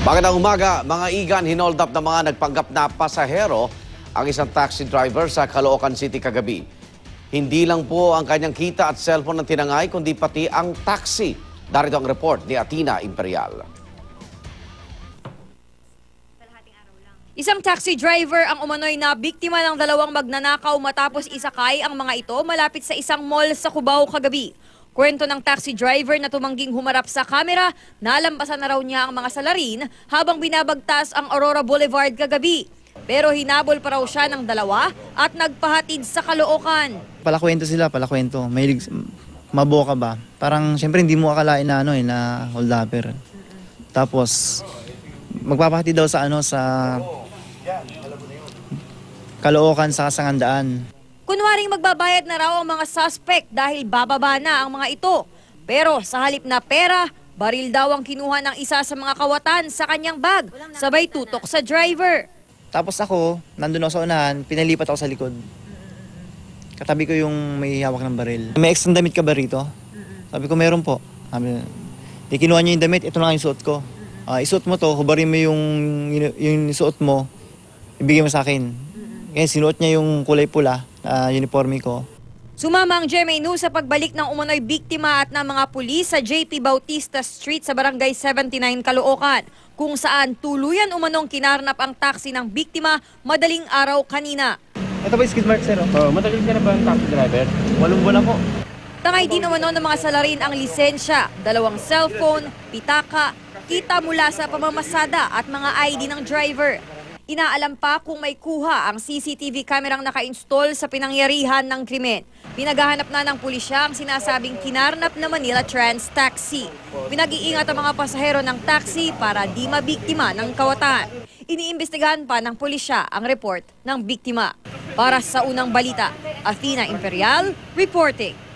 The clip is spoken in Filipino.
Magandang umaga, mga igan, hinold up na mga nagpanggap na pasahero ang isang taxi driver sa Caloocan City kagabi. Hindi lang po ang kanyang kita at cellphone ang tinangay, kundi pati ang taxi. Darito ang report ni Athena Imperial. Isang taxi driver ang umano'y na biktima ng dalawang magnanakaw matapos isakay ang mga ito malapit sa isang mall sa Cubao kagabi. Kwento ng taxi driver na tumangging humarap sa kamera, nalampasan na raw niya ang mga salarin habang binabagtas ang Aurora Boulevard kagabi. Pero hinabol pa raw siya ng dalawa at nagpahatid sa Caloocan. Palakwento sila, palakwento. Mahilig, maboka ba? Parang siyempre hindi mo akalain na na hold-upper. Tapos magpapahatid daw sa sa Caloocan sa Kasangandaan. Kunwaring magbabayad na raw ang mga suspect dahil bababa na ang mga ito. Pero sa halip na pera, baril daw ang kinuha ng isa sa mga kawatan sa kanyang bag, sabay tutok sa driver. Tapos ako, nandun ako sa unahan, pinalipat ako sa likod. Katabi ko yung may hawak ng baril. May extra damit ka ba rito? Sabi ko, meron po. Sabi, kinuha niya yung damit, ito na yung suot ko. Isuot mo to, hubarin mo yung suot mo, ibigay mo sa akin. Kaya sinuot niya yung kulay pula, uniforme ko. Sumama ang GMA News sa pagbalik ng umano'y biktima at ng mga pulis sa JP Bautista Street sa Barangay 79 Caloocan, kung saan tuluyan umanong kinarnap ang taxi ng biktima madaling araw kanina. Ito ba yung skid mark, sir? Matagal ka na ba ang taxi driver? 8 buwan po. Tangay din umano ng mga salarin ang lisensya, 2 cellphone, pitaka, kita mula sa pamamasada at mga ID ng driver. Inaalam pa kung may kuha ang CCTV kamerang naka-install sa pinangyarihan ng krimen. Pinaghahanap na ng pulisya ang sinasabing kinarnap na Manila Trans Taxi. Pinag-iingat ang mga pasahero ng taxi para di mabiktima ng kawatan. Iniimbestigahan pa ng pulisya ang report ng biktima. Para sa unang balita, Athena Imperial, reporting.